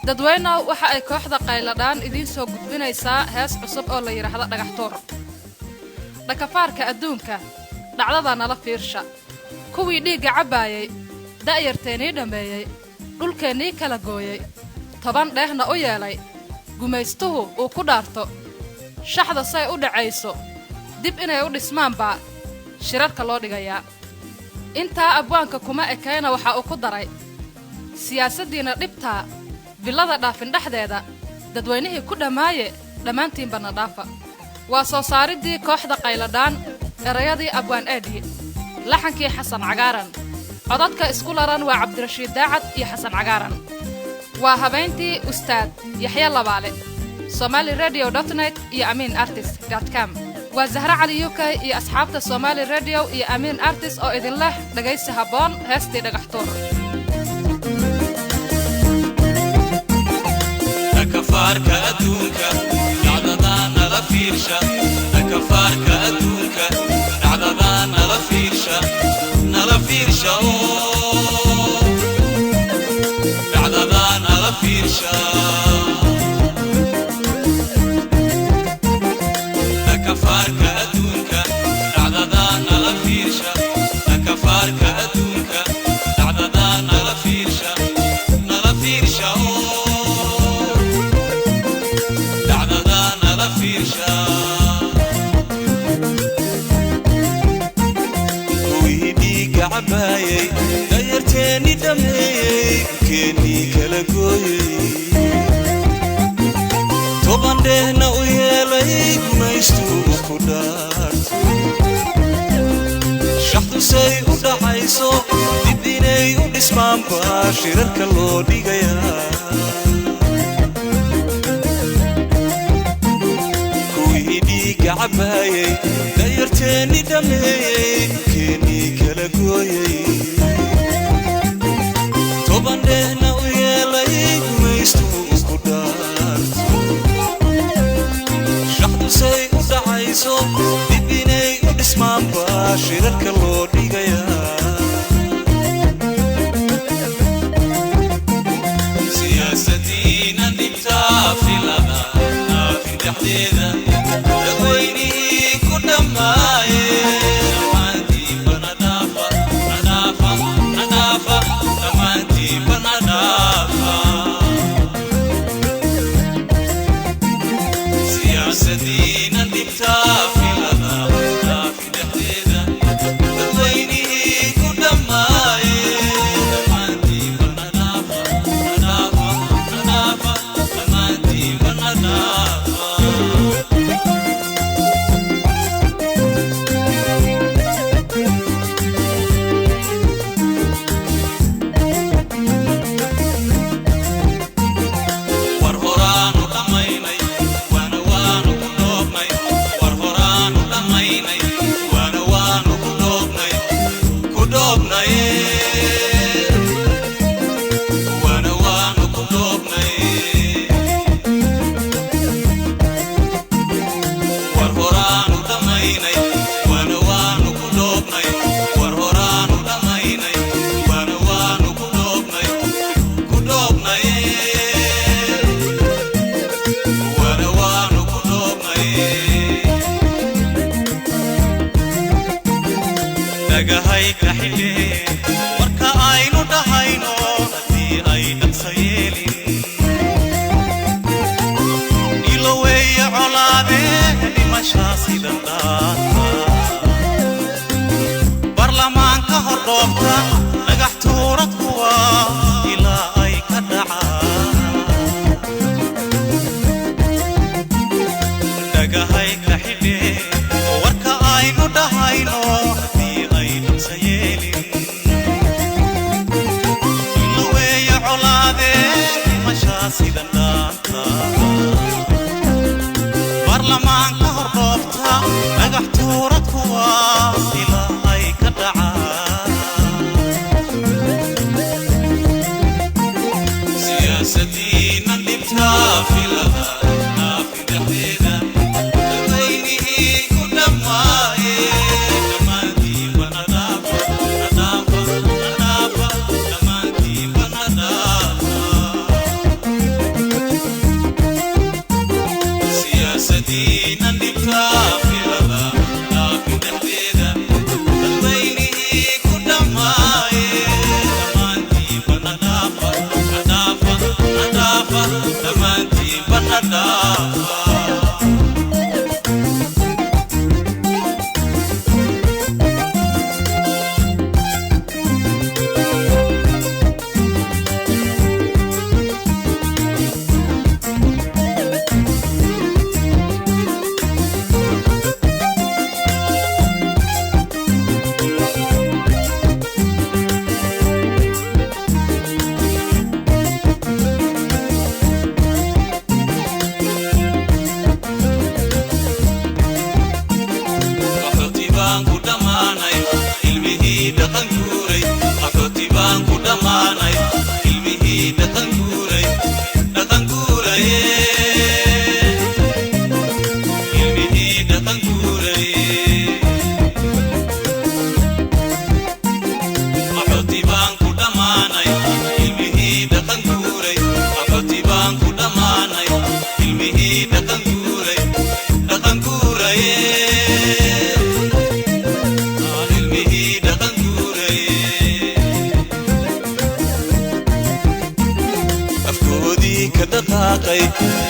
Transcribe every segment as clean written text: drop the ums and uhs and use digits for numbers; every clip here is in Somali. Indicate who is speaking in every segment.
Speaker 1: dadweynaha waxa ay kooxda qayladaan idin soo gudbinaysaa hees cusub oo la yiraahdo dhagaxtuur dhakafaarka adduunka dhacdada nala fiirsha kuwii dhiiga cabaayay da'yarteenii dhameeyay dhulkeenii kala gooyay toban dheehna u yeelay gumaystuhu uu ku dhaarto shaxda say u dhacayso dib inay u dhismaanba shirarka loo dhigayaa intaa abwaanka kuma ekayna waxa uu ku daray siyaasaddiina dhibtaa villada dhaafin dhexdeeda dadweynihii ku dhammaaye dhammaantiinba na dhaafa waa soo saaridii kooxda qayladaan erayadii abwaan eedhi laxankii xasan cagaaran codadka isku laran waa cabdirashiid daacad iyo xasan cagaaran waa habeyntii ustaad yaxya labaale somaliaradio.net iyo aminartist.com waa zahra cali UK iyo asxaabta Somali Radio iyo Amin Artist oo idin leh dhagaysi haboon heestii dhagaxtuur
Speaker 2: dhakafaarka adduunka dhacdada nala fiirsha dhakafaarka adduunka dhacdada nala fiirsha dhacdada nala fiirsha dhakafaarka adduunka dhacdada nala fiirsha dhakafaarka adduunka dhacdada nala fiirsha dhacdada nala fiirsha kuwii dhiiga cabaayay dayarteeni dhameeyey keenii kala gooyey toban dheehna u yeelay gumaystuu ku dhaarto shaxdu say u dhacayso dib inay u dhismaanba shirarka loo dhigayaa kuwii dhiiga cabaayay dayarteeni dhameeyey keenii kala gooyey toban dheehna u yeelay gumaystuu ku dhaarto say u dhacayso dib inay u dhismaanba shirarka loo dhigayaa siyaasaddiina dhibtaa filada dhaafi dhexdeeda dadweynihii ku dhammaaye dhammaantiinba na dhaafa dhammaantiinba na dhaafa siyaasaddiina dhibtaa filada dhaafi dhexdeeda dadweynihii ku dhammaaye dhammaantiinba na dhaafa dhammaantiinba na dhaafa war horaanu dhammaynay waana waanu ku dhoobnay war horaanu dhammaynay waana waanu ku dhoobnay waana waanu ku dhoobnay war horaanu dhammaynay waana waanu ku dhoobnay war horaanu dhammaynay waana waanu ku dhoobnay waana waanu ku dhoobnay dhagahay ka xillee marka aynu dhahayno haddii ay dhaqsa yeelin iloweeye colaadee dhimashaa sidan dhaanta barlamaanka hor dhoobta dhagax tuurad kuwa ilaa ay ka dhacaan dhagahay ka xidhee warka aynu dhahayno haddii ay dhaqsa yeelin iloweeye colaadee dhimashaa sidan dhaanta barlamaanka hor dhoobta dhagax tuurad kuwa ilaa ay ka dhacaan siyaasaddiina dhibtaa filada dhaafi dhexdeeda dadweynihii ku dhammaaye dhammaantiinba na dhaafa dhammaantiinba na dhaafa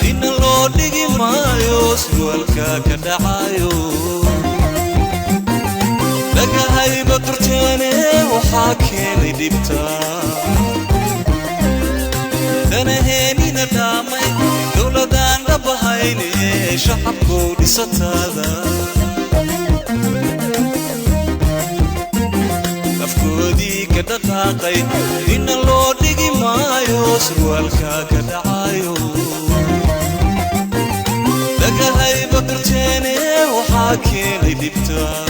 Speaker 2: إن لو دقي مايو سوالكا كدعايو لقى هاي بطرتيني وحاكيني ديبتا دانا هيني ندامي دولدان دبهايني شعبكو دي ستادا أفكودي كدقاقي إن لو دقي مايو سوالكا كدعايو هاي بقرتيني وحاكيني ديبتا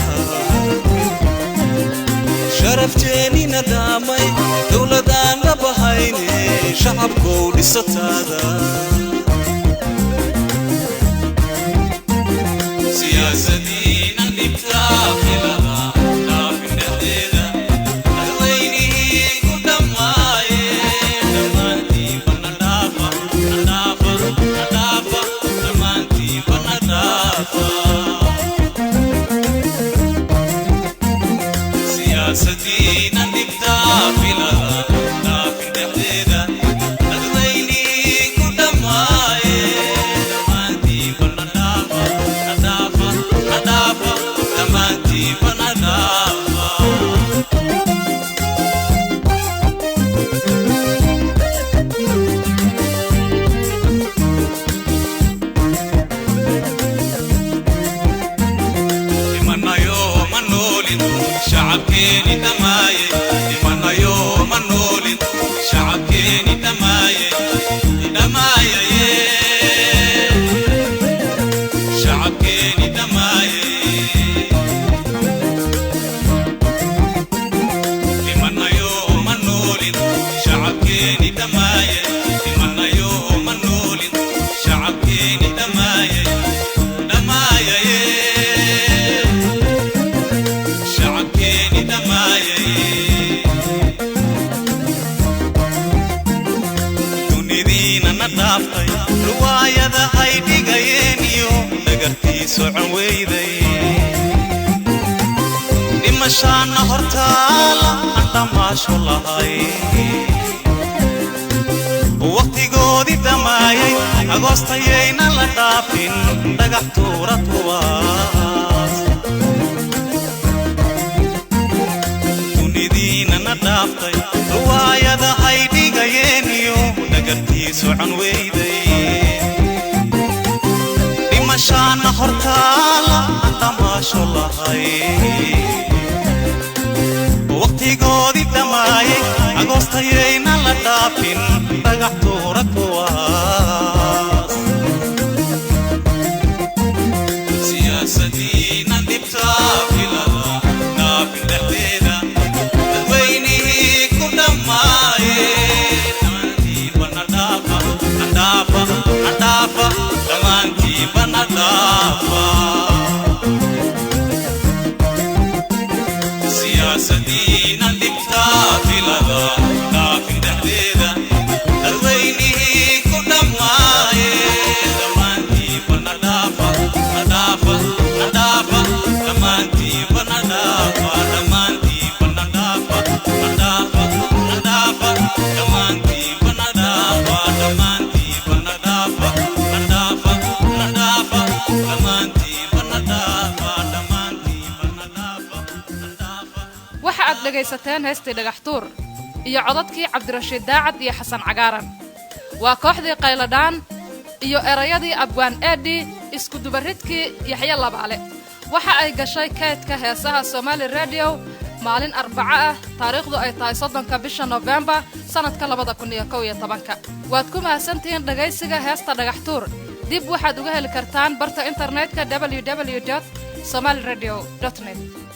Speaker 2: شرفتيني ندامي دولدان دبهايني شعبكو دي ستادا سياستي نديبتا خلالها نافي نديدا أغويني قداماي دمانتي فنادافا ندافا دمانتي سياستي نبدا في لا نافي دحديدا أغويني قداماي دمانتي فنادافا دمانتي فنادافا شعبكيني دماي لمن يوم نولد شعبكيني دماي دماي شعبكيني دماي لمن يوم نولد شعبكيني دماي لمن يوم نولد شعبكيني دماي دماي رواية هايدي قاينيو دقرتي سوعن ويدي نمشان هرتالا انت ما شاء الله هاي وقتي قودي دمايي أغوستيين لدافين دقحتو رتواس تندين ندافتي رواية هايدي قاينيو دقرتي سوعن ويدي نمشان هرتالا انت ما شاء الله هاي وقتي قودي دمايي أغوستيين لدافين دقحتو رتواس سياستي ندبتا في للا نافي دحديدا أغويني قداماي دمانتي بندافا ندافا دمانتي بندافا سياستي ندبتا في للا نافي دحديدا أغويني
Speaker 1: waxaad dhagaysateen heestii dhagaxtuur iyo codadkii Cabdirashiid Daacad iyo Xasan Cagaaran waa kooxdii qayladhaan iyo erayadii abwaan Eedi isku dubaridkii Yaxya Labaale waxa ay gashay kaydka heesaha Somali Radio maalin Arbaca ah taariikhdu ay tahay 3 bisha November sanadka 2011 waad ku mahadsantihiin dhagaysiga heesta dhagaxtuur dib waxaad uga heli kartaan barta internetka www.somaliradio.net